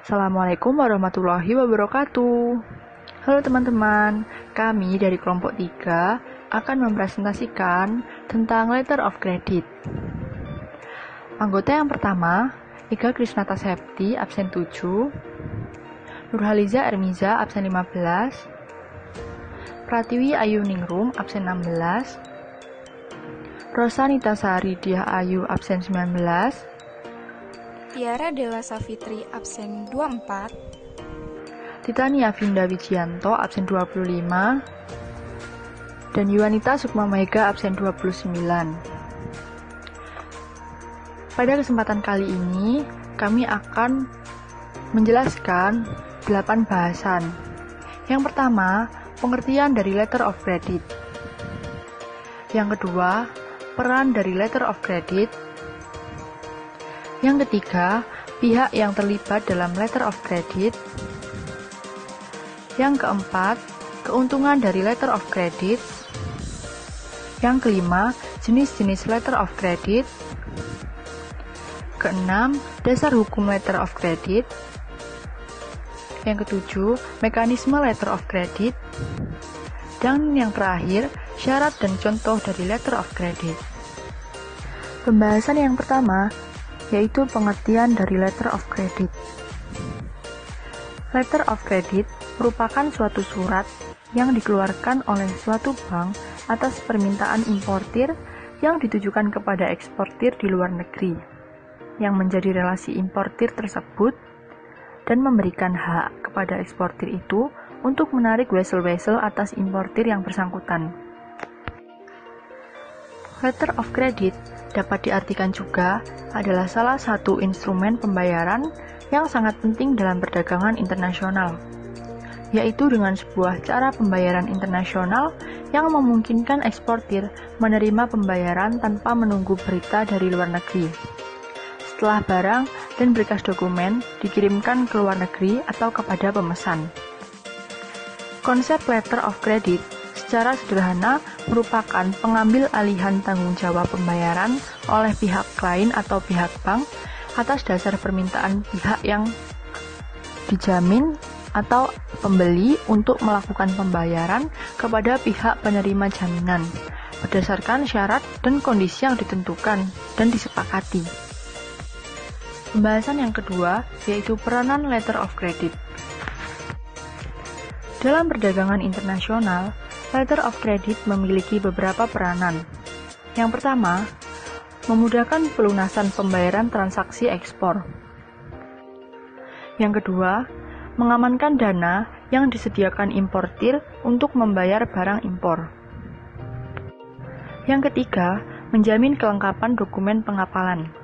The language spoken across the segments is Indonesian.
Assalamualaikum warahmatullahi wabarakatuh. Halo teman-teman, kami dari kelompok 3 akan mempresentasikan tentang Letter of Credit. Anggota yang pertama, Iga Krisnata Septi, absen 7, Nurhaliza Ermiza, absen 15, Pratiwi Ayu Ningrum, absen 16, Rosa Nitasari Diah Ayu, absen 19, Tiara Della Savitri, absen 24, Titania Vinda Wijianto, absen 25, dan Yuanita Sukma Mega, absen 29. Pada kesempatan kali ini, kami akan menjelaskan 8 bahasan. Yang pertama, pengertian dari Letter of Credit. Yang kedua, peran dari Letter of Credit. Yang ketiga, pihak yang terlibat dalam Letter of Credit. Yang keempat, keuntungan dari Letter of Credit. Yang kelima, jenis-jenis Letter of Credit. Keenam, dasar hukum Letter of Credit. Yang ketujuh, mekanisme Letter of Credit. Dan yang terakhir, syarat dan contoh dari Letter of Credit. Pembahasan yang pertama yaitu pengertian dari Letter of Credit. Letter of Credit merupakan suatu surat yang dikeluarkan oleh suatu bank atas permintaan importir yang ditujukan kepada eksportir di luar negeri, yang menjadi relasi importir tersebut dan memberikan hak kepada eksportir itu untuk menarik wesel-wesel atas importir yang bersangkutan. Letter of Credit dapat diartikan juga adalah salah satu instrumen pembayaran yang sangat penting dalam perdagangan internasional, yaitu dengan sebuah cara pembayaran internasional yang memungkinkan eksportir menerima pembayaran tanpa menunggu berita dari luar negeri. Setelah barang dan berkas dokumen dikirimkan ke luar negeri atau kepada pemesan. Konsep Letter of Credit secara sederhana merupakan pengambil alihan tanggung jawab pembayaran oleh pihak klien atau pihak bank atas dasar permintaan pihak yang dijamin atau pembeli untuk melakukan pembayaran kepada pihak penerima jaminan berdasarkan syarat dan kondisi yang ditentukan dan disepakati. Pembahasan yang kedua yaitu peranan Letter of Credit. Dalam perdagangan internasional, Letter of Credit memiliki beberapa peranan. Yang pertama, memudahkan pelunasan pembayaran transaksi ekspor. Yang kedua, mengamankan dana yang disediakan importir untuk membayar barang impor. Yang ketiga, menjamin kelengkapan dokumen pengapalan.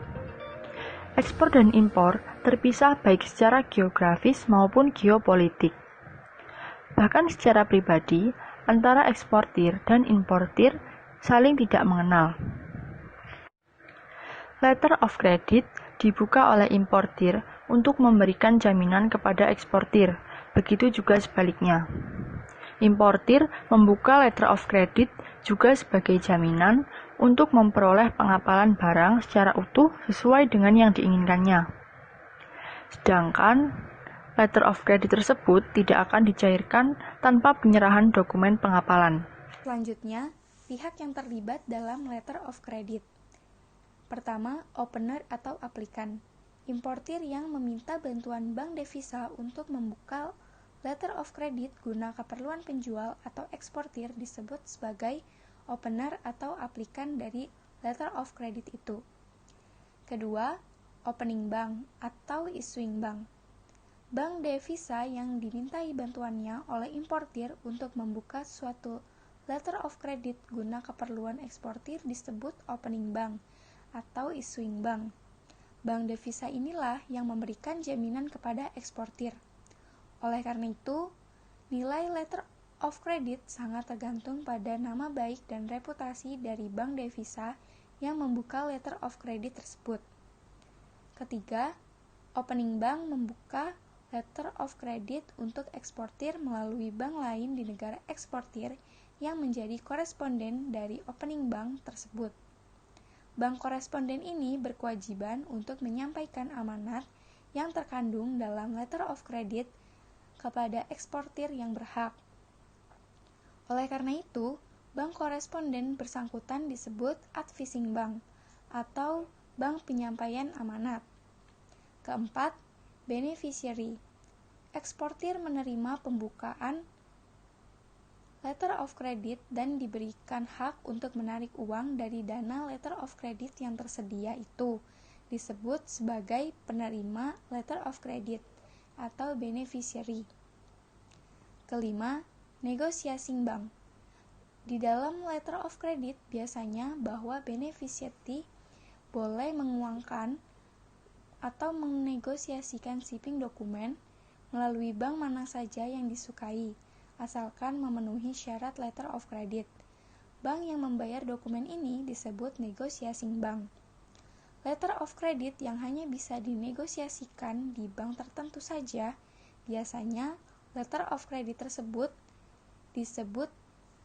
Ekspor dan impor terpisah baik secara geografis maupun geopolitik. Bahkan secara pribadi, antara eksportir dan importir saling tidak mengenal. Letter of Credit dibuka oleh importir untuk memberikan jaminan kepada eksportir, begitu juga sebaliknya. Importir membuka Letter of Credit juga sebagai jaminan untuk memperoleh pengapalan barang secara utuh sesuai dengan yang diinginkannya. Sedangkan Letter of Credit tersebut tidak akan dicairkan tanpa penyerahan dokumen pengapalan. Selanjutnya, pihak yang terlibat dalam Letter of Credit. Pertama, opener atau aplikan. Importir yang meminta bantuan bank devisa untuk membuka Letter of Credit guna keperluan penjual atau eksportir disebut sebagai opener atau aplikan dari Letter of Credit itu. Kedua, opening bank atau issuing bank. Bank devisa yang dimintai bantuannya oleh importir untuk membuka suatu Letter of Credit guna keperluan eksportir disebut opening bank atau issuing bank. Bank devisa inilah yang memberikan jaminan kepada eksportir. Oleh karena itu, nilai Letter of Credit sangat tergantung pada nama baik dan reputasi dari bank devisa yang membuka Letter of Credit tersebut. Ketiga, opening bank membuka Letter of Credit untuk eksportir melalui bank lain di negara eksportir yang menjadi koresponden dari opening bank tersebut. Bank koresponden ini berkewajiban untuk menyampaikan amanat yang terkandung dalam letter of credit kepada eksportir yang berhak. Oleh karena itu, bank koresponden bersangkutan disebut advising bank atau bank penyampaian amanat. Keempat, beneficiary. Eksportir menerima pembukaan letter of credit dan diberikan hak untuk menarik uang dari dana letter of credit yang tersedia itu, disebut sebagai penerima letter of credit atau beneficiary. Kelima, negotiating bank. Di dalam letter of credit biasanya bahwa beneficiary boleh menguangkan atau menegosiasikan shipping dokumen melalui bank mana saja yang disukai, asalkan memenuhi syarat letter of credit. Bank yang membayar dokumen ini disebut negotiating bank. Letter of credit yang hanya bisa dinegosiasikan di bank tertentu saja, biasanya letter of credit tersebut disebut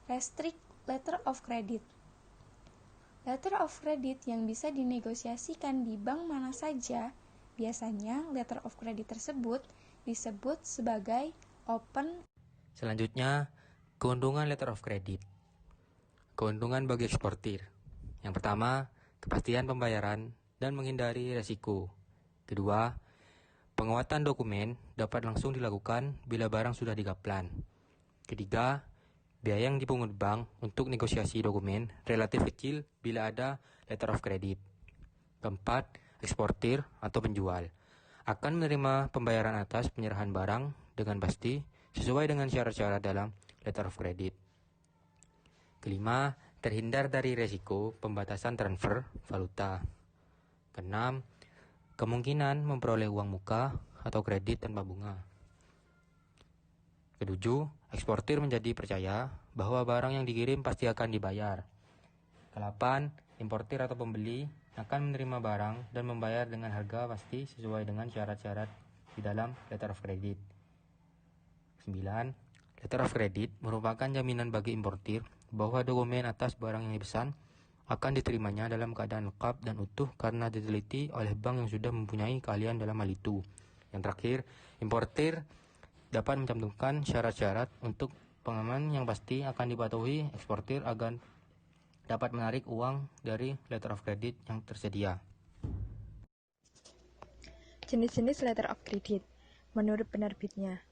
restrict letter of credit. Letter of credit yang bisa dinegosiasikan di bank mana saja, biasanya letter of credit tersebut disebut sebagai open. Selanjutnya, keuntungan letter of credit. Keuntungan bagi eksportir. Yang pertama, kepastian pembayaran dan menghindari resiko. Kedua, penguatan dokumen dapat langsung dilakukan bila barang sudah digaplan. Ketiga, biaya yang dipungut bank untuk negosiasi dokumen relatif kecil bila ada letter of credit. Keempat, eksportir atau penjual akan menerima pembayaran atas penyerahan barang dengan pasti sesuai dengan syarat-syarat dalam letter of credit. Kelima, terhindar dari resiko pembatasan transfer valuta. Keenam, kemungkinan memperoleh uang muka atau kredit tanpa bunga. Ketujuh, eksportir menjadi percaya bahwa barang yang dikirim pasti akan dibayar. Kedelapan, importir atau pembeli akan menerima barang dan membayar dengan harga pasti sesuai dengan syarat-syarat di dalam letter of credit. 9. Letter of credit merupakan jaminan bagi importir bahwa dokumen atas barang yang dipesan akan diterimanya dalam keadaan lengkap dan utuh karena diteliti oleh bank yang sudah mempunyai keahlian dalam hal itu. Yang terakhir, importir dapat mencantumkan syarat-syarat untuk pengaman yang pasti akan dipatuhi eksportir agar dapat menarik uang dari letter of credit yang tersedia. Jenis-jenis letter of credit menurut penerbitnya.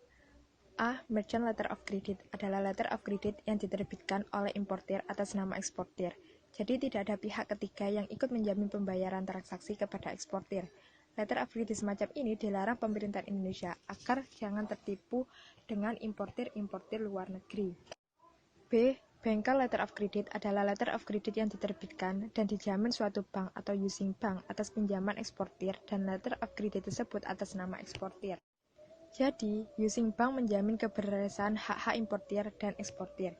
A. Merchant letter of credit adalah letter of credit yang diterbitkan oleh importir atas nama eksportir. Jadi tidak ada pihak ketiga yang ikut menjamin pembayaran transaksi kepada eksportir. Letter of credit semacam ini dilarang pemerintah Indonesia agar jangan tertipu dengan importir-importir luar negeri. B. Banker letter of credit adalah letter of credit yang diterbitkan dan dijamin suatu bank atau using bank atas pinjaman eksportir dan letter of credit tersebut atas nama eksportir. Jadi, using bank menjamin keberadaan hak-hak importir dan eksportir.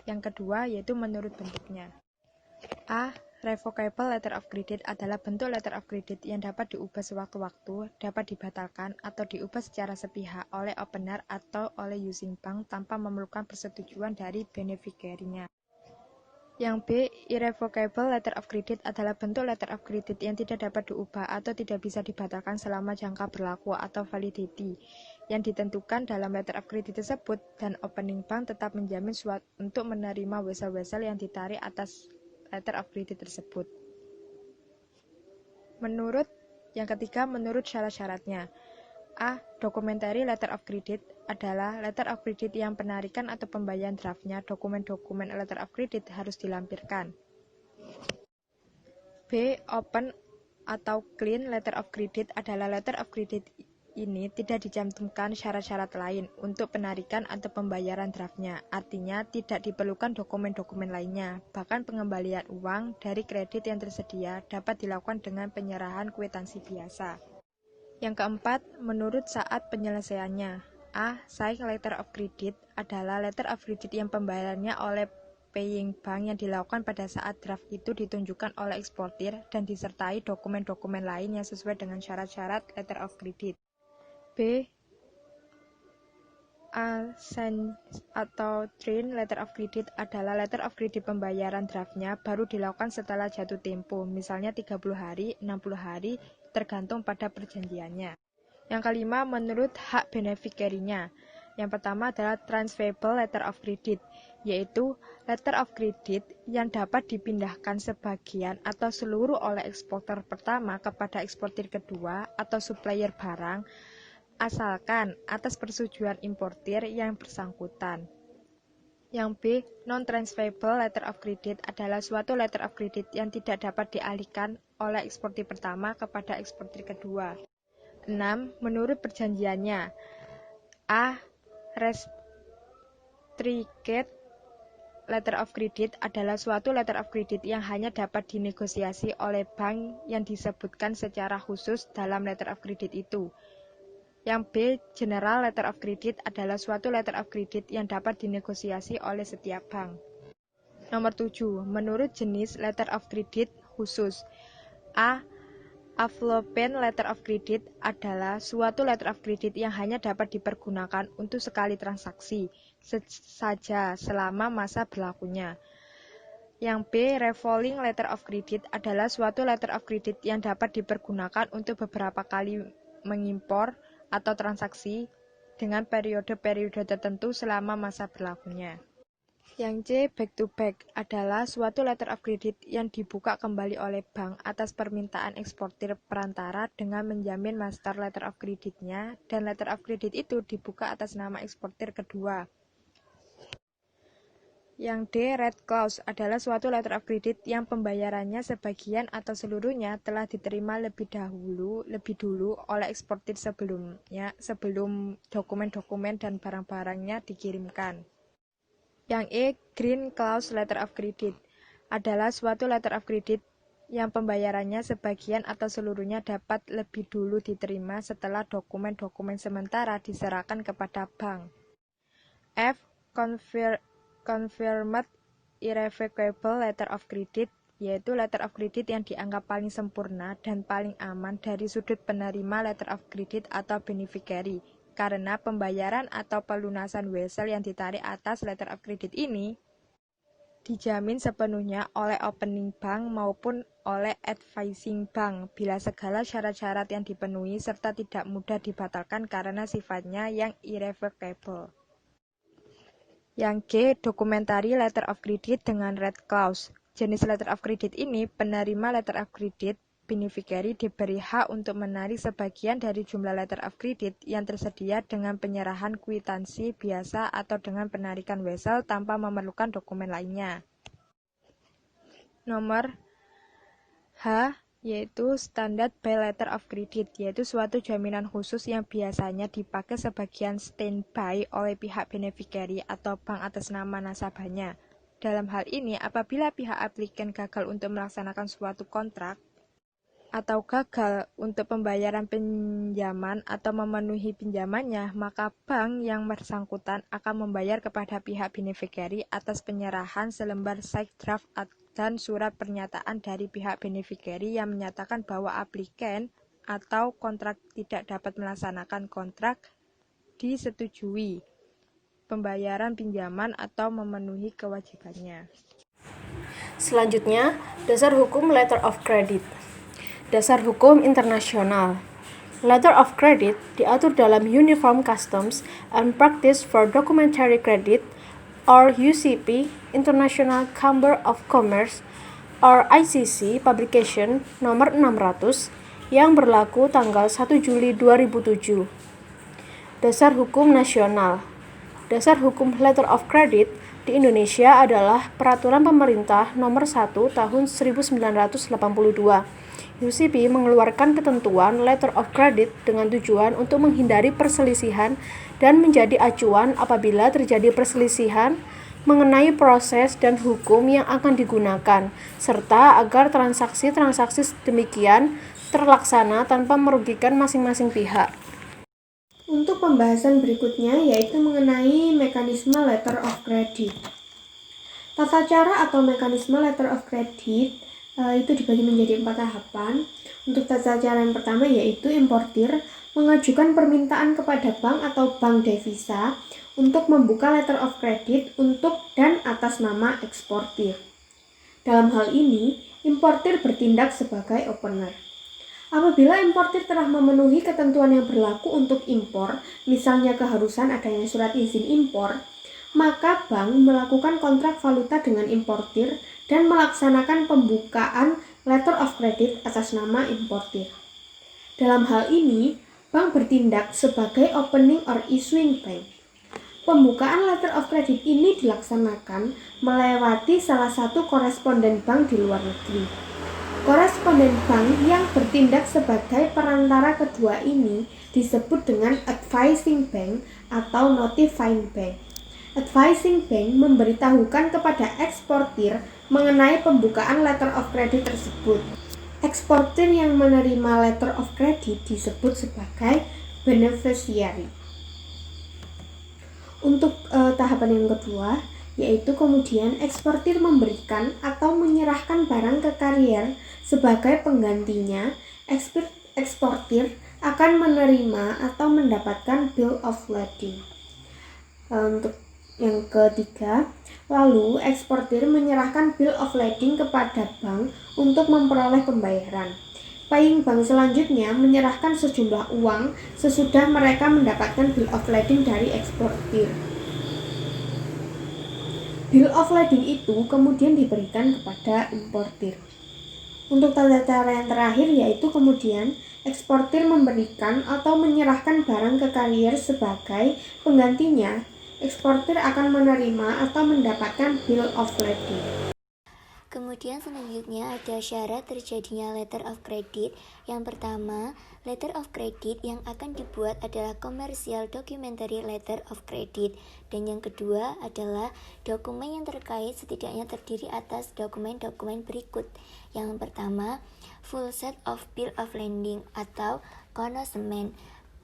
Yang kedua yaitu menurut bentuknya. A. Revocable letter of credit adalah bentuk letter of credit yang dapat diubah sewaktu-waktu, dapat dibatalkan atau diubah secara sepihak oleh opener atau oleh using bank tanpa memerlukan persetujuan dari beneficiary-nya. Yang B. Irrevocable letter of credit adalah bentuk letter of credit yang tidak dapat diubah atau tidak bisa dibatalkan selama jangka berlaku atau validity yang ditentukan dalam letter of credit tersebut, dan opening bank tetap menjamin untuk menerima wesel-wesel yang ditarik atas letter of credit tersebut. Yang ketiga, menurut syarat-syaratnya. A. Documentary letter of credit adalah letter of credit yang penarikan atau pembayaran draftnya dokumen-dokumen letter of credit harus dilampirkan. B. Open atau clean letter of credit adalah letter of credit ini tidak dicantumkan syarat-syarat lain untuk penarikan atau pembayaran draftnya. Artinya tidak diperlukan dokumen-dokumen lainnya. Bahkan pengembalian uang dari kredit yang tersedia dapat dilakukan dengan penyerahan kwitansi biasa. Yang keempat, menurut saat penyelesaiannya. A. Signed letter of credit adalah letter of credit yang pembayarannya oleh paying bank yang dilakukan pada saat draft itu ditunjukkan oleh eksportir dan disertai dokumen-dokumen lain yang sesuai dengan syarat-syarat letter of credit. B. Assigned atau train letter of credit adalah letter of credit pembayaran draftnya baru dilakukan setelah jatuh tempo, misalnya 30 hari, 60 hari, tergantung pada perjanjiannya. Yang kelima, menurut hak beneficiary-nya. Yang pertama adalah transferable letter of credit, yaitu letter of credit yang dapat dipindahkan sebagian atau seluruh oleh eksportir pertama kepada eksportir kedua atau supplier barang, asalkan atas persetujuan importir yang bersangkutan. Yang B, non-transferable letter of credit adalah suatu letter of credit yang tidak dapat dialihkan oleh eksportir pertama kepada eksportir kedua. 6. Menurut perjanjiannya. A. Restricted letter of credit adalah suatu letter of credit yang hanya dapat dinegosiasi oleh bank yang disebutkan secara khusus dalam letter of credit itu. Yang B. General letter of credit adalah suatu letter of credit yang dapat dinegosiasi oleh setiap bank. Nomor 7. Menurut jenis letter of credit khusus. A. Affluent letter of credit adalah suatu letter of credit yang hanya dapat dipergunakan untuk sekali transaksi saja selama masa berlakunya. Yang B. Revolving letter of credit adalah suatu letter of credit yang dapat dipergunakan untuk beberapa kali mengimpor atau transaksi dengan periode-periode tertentu selama masa berlakunya. Yang C. Back to back adalah suatu letter of credit yang dibuka kembali oleh bank atas permintaan eksportir perantara dengan menjamin master letter of credit-nya, dan letter of credit itu dibuka atas nama eksportir kedua. Yang D. Red clause adalah suatu letter of credit yang pembayarannya sebagian atau seluruhnya telah diterima lebih dulu oleh eksportir sebelum dokumen-dokumen dan barang-barangnya dikirimkan. Yang E. Green clause letter of credit adalah suatu letter of credit yang pembayarannya sebagian atau seluruhnya dapat lebih dulu diterima setelah dokumen-dokumen sementara diserahkan kepada bank. F. Confirmed irrevocable letter of credit, yaitu letter of credit yang dianggap paling sempurna dan paling aman dari sudut penerima letter of credit atau beneficiary, karena pembayaran atau pelunasan wesel yang ditarik atas letter of credit ini dijamin sepenuhnya oleh opening bank maupun oleh advising bank bila segala syarat-syarat yang dipenuhi serta tidak mudah dibatalkan karena sifatnya yang irrevocable. Yang G. Documentary letter of credit dengan red clause. Jenis letter of credit ini, penerima letter of credit beneficiary diberi hak untuk menarik sebagian dari jumlah letter of credit yang tersedia dengan penyerahan kwitansi biasa atau dengan penarikan wesel tanpa memerlukan dokumen lainnya. Nomor H, yaitu standard by letter of credit, yaitu suatu jaminan khusus yang biasanya dipakai sebagian standby oleh pihak beneficiary atau bank atas nama nasabahnya. Dalam hal ini, apabila pihak aplikan gagal untuk melaksanakan suatu kontrak atau gagal untuk pembayaran pinjaman atau memenuhi pinjamannya, maka bank yang bersangkutan akan membayar kepada pihak beneficiary atas penyerahan selembar side draft dan surat pernyataan dari pihak beneficiary yang menyatakan bahwa aplikan atau kontrak tidak dapat melaksanakan kontrak disetujui pembayaran pinjaman atau memenuhi kewajibannya. Selanjutnya, dasar hukum letter of credit. Dasar hukum internasional. Letter of credit diatur dalam Uniform Customs and Practice for Documentary Credit or UCP International Chamber of Commerce or ICC Publication nomor 600 yang berlaku tanggal 1 Juli 2007. Dasar hukum nasional. Dasar hukum letter of credit di Indonesia adalah Peraturan Pemerintah Nomor 1 Tahun 1982. UCP mengeluarkan ketentuan letter of credit dengan tujuan untuk menghindari perselisihan dan menjadi acuan apabila terjadi perselisihan mengenai proses dan hukum yang akan digunakan, serta agar transaksi-transaksi demikian terlaksana tanpa merugikan masing-masing pihak. Untuk pembahasan berikutnya yaitu mengenai mekanisme letter of credit. Tata cara atau mekanisme letter of credit itu dibagi menjadi 4 tahapan. Untuk tata cara yang pertama yaitu importir mengajukan permintaan kepada bank atau bank devisa untuk membuka letter of credit untuk dan atas nama eksportir. Dalam hal ini, importir bertindak sebagai opener. Apabila importir telah memenuhi ketentuan yang berlaku untuk impor, misalnya keharusan adanya surat izin impor, maka bank melakukan kontrak valuta dengan importir dan melaksanakan pembukaan letter of credit atas nama importir. Dalam hal ini, bank bertindak sebagai opening or issuing bank. Pembukaan letter of credit ini dilaksanakan melewati salah satu koresponden bank di luar negeri. Koresponden bank yang bertindak sebagai perantara kedua ini disebut dengan advising bank atau notifying bank. Advising bank memberitahukan kepada eksportir mengenai pembukaan letter of credit tersebut. Eksportir yang menerima letter of credit disebut sebagai beneficiary. Untuk tahapan yang kedua, yaitu kemudian eksportir memberikan atau menyerahkan barang ke karier sebagai penggantinya. Eksportir akan menerima atau mendapatkan bill of lading. Untuk yang ketiga, lalu eksportir menyerahkan bill of lading kepada bank untuk memperoleh pembayaran. Paying bank selanjutnya menyerahkan sejumlah uang sesudah mereka mendapatkan bill of lading dari eksportir. Bill of lading itu kemudian diberikan kepada importir. Untuk tata cara yang terakhir yaitu kemudian eksportir memberikan atau menyerahkan barang ke karier sebagai penggantinya. Eksportir akan menerima atau mendapatkan bill of lading. Kemudian selanjutnya ada syarat terjadinya letter of credit. Yang pertama, letter of credit yang akan dibuat adalah commercial documentary letter of credit. Dan yang kedua adalah dokumen yang terkait setidaknya terdiri atas dokumen-dokumen berikut. Yang pertama, full set of bill of lading atau consignment.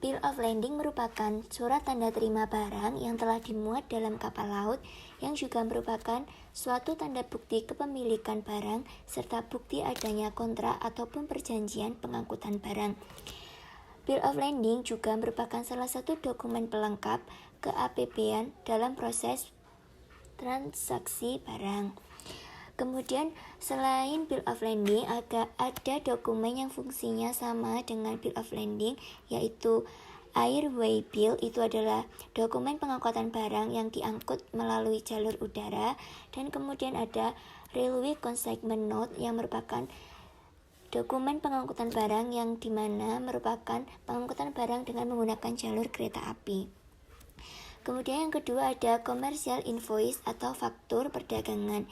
Bill of lading merupakan surat tanda terima barang yang telah dimuat dalam kapal laut yang juga merupakan suatu tanda bukti kepemilikan barang serta bukti adanya kontrak ataupun perjanjian pengangkutan barang. Bill of lading juga merupakan salah satu dokumen pelengkap keAPB-an dalam proses transaksi barang. Kemudian selain bill of lading ada dokumen yang fungsinya sama dengan bill of lading, yaitu airway bill. Itu adalah dokumen pengangkutan barang yang diangkut melalui jalur udara. Dan kemudian ada railway consignment note yang merupakan dokumen pengangkutan barang yang dimana merupakan pengangkutan barang dengan menggunakan jalur kereta api. Kemudian yang kedua ada commercial invoice atau faktur perdagangan.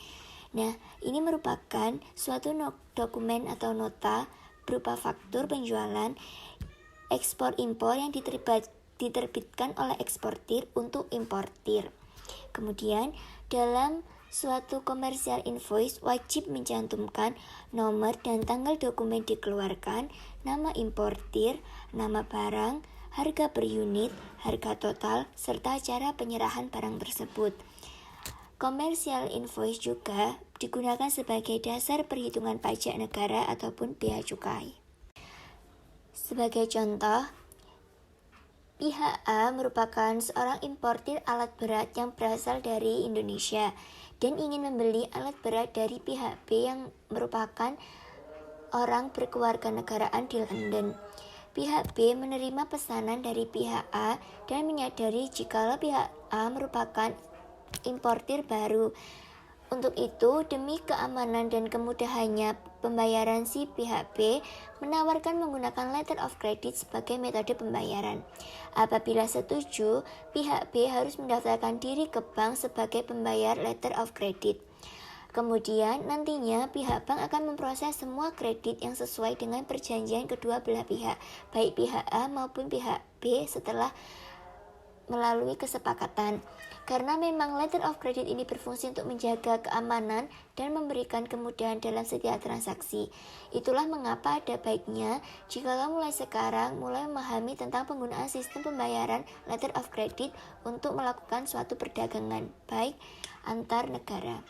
Nah, ini merupakan suatu dokumen atau nota berupa faktur penjualan ekspor-impor yang diterbitkan oleh eksportir untuk importir. Kemudian, dalam suatu commercial invoice wajib mencantumkan nomor dan tanggal dokumen dikeluarkan, nama importir, nama barang, harga per unit, harga total, serta cara penyerahan barang tersebut. Commercial invoice juga digunakan sebagai dasar perhitungan pajak negara ataupun bea cukai. Sebagai contoh, pihak A merupakan seorang importir alat berat yang berasal dari Indonesia dan ingin membeli alat berat dari pihak B yang merupakan orang berkewarganegaraan di London. Pihak B menerima pesanan dari pihak A dan menyadari jikalau pihak A merupakan importir baru. Untuk itu, demi keamanan dan kemudahannya pembayaran, si pihak B menawarkan menggunakan letter of credit sebagai metode pembayaran. Apabila setuju, pihak B harus mendaftarkan diri ke bank sebagai pembayar letter of credit. Kemudian nantinya pihak bank akan memproses semua kredit yang sesuai dengan perjanjian kedua belah pihak, baik pihak A maupun pihak B setelah melalui kesepakatan. Karena memang letter of credit ini berfungsi untuk menjaga keamanan dan memberikan kemudahan dalam setiap transaksi. Itulah mengapa ada baiknya jikalau mulai sekarang mulai memahami tentang penggunaan sistem pembayaran letter of credit untuk melakukan suatu perdagangan baik antar negara.